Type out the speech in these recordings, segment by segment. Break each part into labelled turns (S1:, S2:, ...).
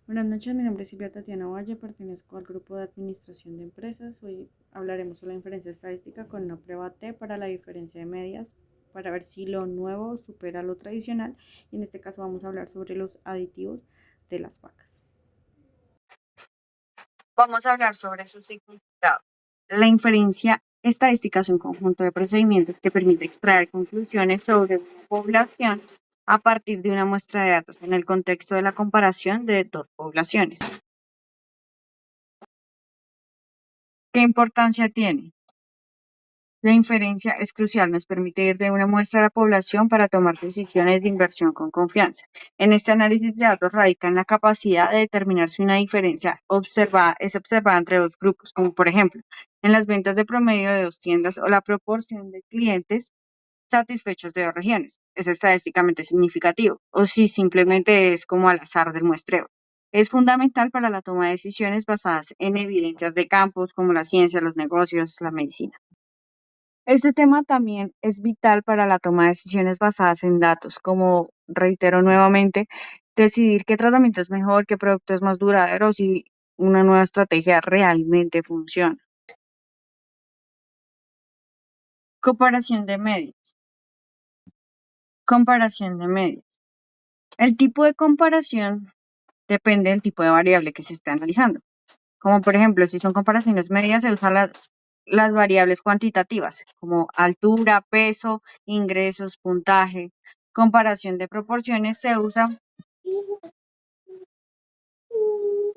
S1: Buenas noches, mi nombre es Silvia Tatiana Valle, pertenezco al grupo de administración de empresas. Hoy hablaremos sobre la inferencia estadística con una prueba T para la diferencia de medias, para ver si lo nuevo supera lo tradicional. Y en este caso vamos a hablar sobre los aditivos de las vacas. Vamos a hablar sobre su significado. La inferencia estadística es un conjunto de procedimientos que permite extraer conclusiones sobre una población a partir de una muestra de datos en el contexto de la comparación de dos poblaciones. ¿Qué importancia tiene? La inferencia es crucial, nos permite ir de una muestra de la población para tomar decisiones de inversión con confianza. En este análisis de datos radica en la capacidad de determinar si una diferencia es observada entre dos grupos, como por ejemplo en las ventas de promedio de dos tiendas o la proporción de clientes satisfechos de dos regiones. Es estadísticamente significativo, o si simplemente es como al azar del muestreo. Es fundamental para la toma de decisiones basadas en evidencias de campos como la ciencia, los negocios, la medicina. Este tema también es vital para la toma de decisiones basadas en datos, como reitero nuevamente, decidir qué tratamiento es mejor, qué producto es más duradero, si una nueva estrategia realmente funciona. Comparación de medios. Comparación de medios. El tipo de comparación depende del tipo de variable que se esté analizando. Como por ejemplo, si son comparaciones medias, se usan las variables cuantitativas, como altura, peso, ingresos, puntaje. Comparación de proporciones se usa.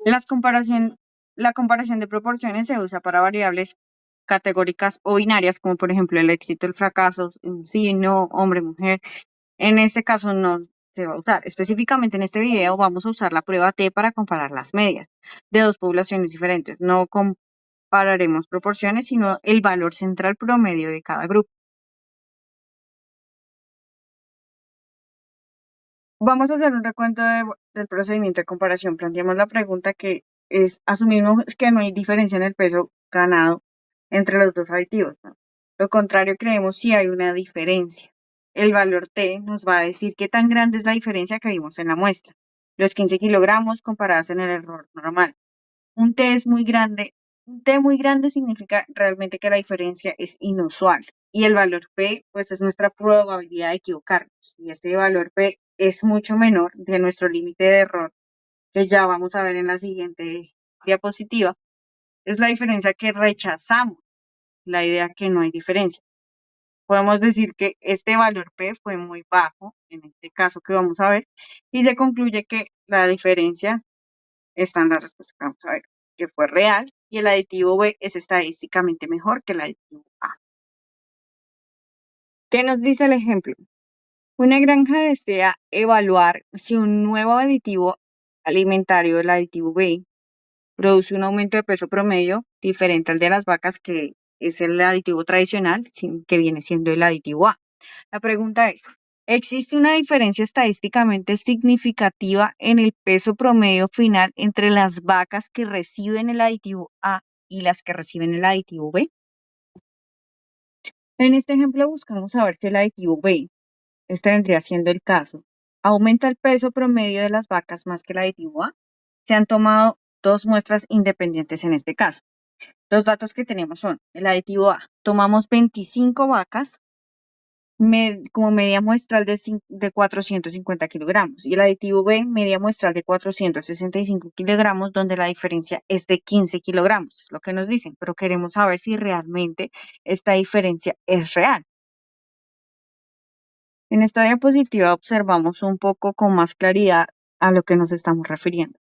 S1: Las comparación, la comparación de proporciones se usa para variables categóricas o binarias, como por ejemplo el éxito, el fracaso, sí, no, hombre, mujer. En este caso no se va a usar. Específicamente en este video vamos a usar la prueba T para comparar las medias de dos poblaciones diferentes. No compararemos proporciones, sino el valor central promedio de cada grupo. Vamos a hacer un recuento del procedimiento de comparación. Planteamos la pregunta que es, asumimos que no hay diferencia en el peso ganado entre los dos aditivos, ¿no? Lo contrario, creemos si hay una diferencia. El valor T nos va a decir qué tan grande es la diferencia que vimos en la muestra. Los 15 kilogramos comparados en el error normal. Un T es muy grande. Un T muy grande significa realmente que la diferencia es inusual. Y el valor P, pues es nuestra probabilidad de equivocarnos. Y este valor P es mucho menor de nuestro límite de error, que ya vamos a ver en la siguiente diapositiva. Es la diferencia que rechazamos, la idea que no hay diferencia. Podemos decir que este valor P fue muy bajo, en este caso que vamos a ver, y se concluye que la diferencia está en la respuesta que vamos a ver, que fue real, y el aditivo B es estadísticamente mejor que el aditivo A. ¿Qué nos dice el ejemplo? Una granja desea evaluar si un nuevo aditivo alimentario, el aditivo B, produce un aumento de peso promedio diferente al de las vacas, que es el aditivo tradicional, que viene siendo el aditivo A. La pregunta es, ¿existe una diferencia estadísticamente significativa en el peso promedio final entre las vacas que reciben el aditivo A y las que reciben el aditivo B? En este ejemplo buscamos saber si el aditivo B, este vendría siendo el caso, aumenta el peso promedio de las vacas más que el aditivo A. Se han tomado dos muestras independientes en este caso. Los datos que tenemos son el aditivo A. Tomamos 25 vacas como media muestral de 450 kilogramos y el aditivo B, media muestral de 465 kilogramos, donde la diferencia es de 15 kilogramos, es lo que nos dicen, pero queremos saber si realmente esta diferencia es real. En esta diapositiva observamos un poco con más claridad a lo que nos estamos refiriendo.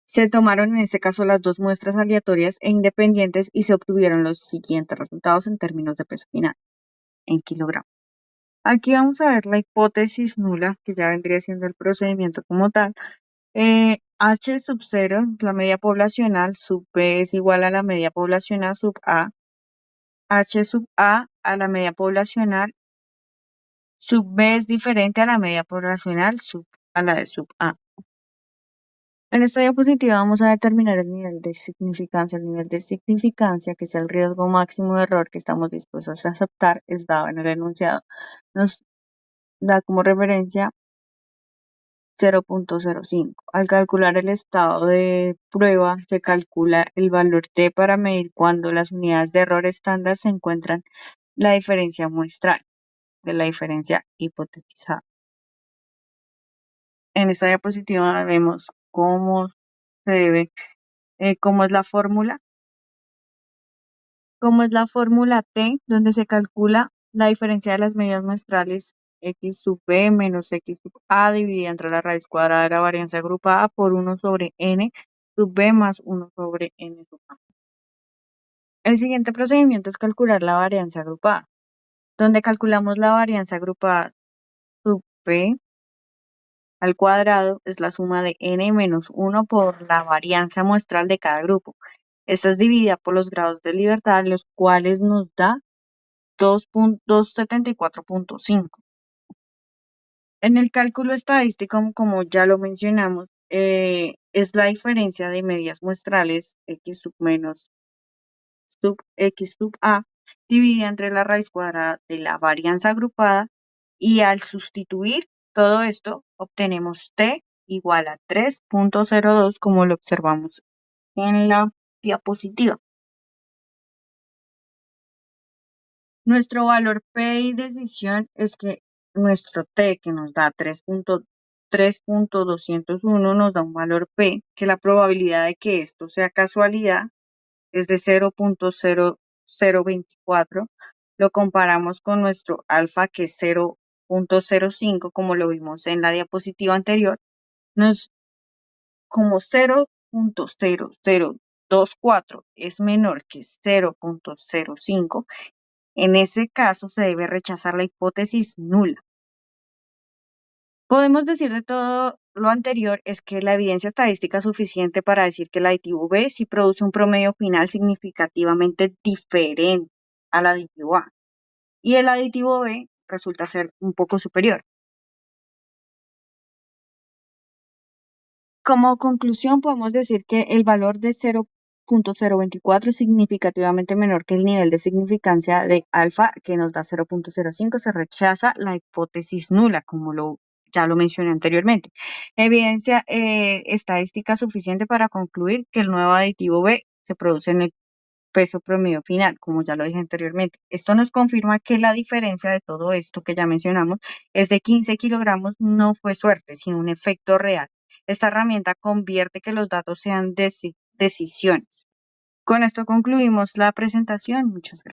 S1: Se tomaron en este caso las dos muestras aleatorias e independientes y se obtuvieron los siguientes resultados en términos de peso final, en kilogramos. Aquí vamos a ver la hipótesis nula, que ya vendría siendo el procedimiento como tal. H sub 0, la media poblacional, sub B es igual a la media poblacional sub A. H sub A la media poblacional sub B es diferente a la media poblacional a la de sub A. En esta diapositiva vamos a determinar el nivel de significancia. El nivel de significancia, que es el riesgo máximo de error que estamos dispuestos a aceptar, es dado en el enunciado. Nos da como referencia 0.05. Al calcular el estado de prueba, se calcula el valor T para medir cuando las unidades de error estándar se encuentran la diferencia muestral de la diferencia hipotetizada. En esta diapositiva vemos cómo se debe, cómo es la fórmula, T, donde se calcula la diferencia de las medidas muestrales x sub b menos x sub a dividida entre la raíz cuadrada de la varianza agrupada por 1 sobre n sub b más 1 sobre n sub a. El siguiente procedimiento es calcular la varianza agrupada, donde calculamos la varianza agrupada sub b al cuadrado es la suma de n menos 1 por la varianza muestral de cada grupo. Esta es dividida por los grados de libertad, los cuales nos da 2.274.5. En el cálculo estadístico, como ya lo mencionamos, es la diferencia de medias muestrales x sub menos sub x sub a dividida entre la raíz cuadrada de la varianza agrupada, y al sustituir todo esto obtenemos t igual a 3.02, como lo observamos en la diapositiva. Nuestro valor P de decisión es que nuestro T, que nos da 3.201, nos da un valor P, que la probabilidad de que esto sea casualidad es de 0.0024. Lo comparamos con nuestro alfa, que es 0.05, como lo vimos en la diapositiva anterior. Como 0.0024 es menor que 0.05, en ese caso se debe rechazar la hipótesis nula. Podemos decir de todo lo anterior es que la evidencia estadística es suficiente para decir que el aditivo B sí produce un promedio final significativamente diferente al aditivo A, y el aditivo B resulta ser un poco superior. Como conclusión, podemos decir que el valor de 0.024 es significativamente menor que el nivel de significancia de alfa, que nos da 0.05. Se rechaza la hipótesis nula, como ya lo mencioné anteriormente. Evidencia estadística suficiente para concluir que el nuevo aditivo B se produce en el peso promedio final, como ya lo dije anteriormente. Esto nos confirma que la diferencia de todo esto que ya mencionamos es de 15 kilogramos. No fue suerte, sino un efecto real. Esta herramienta convierte que los datos sean decisiones. Con esto concluimos la presentación. Muchas gracias.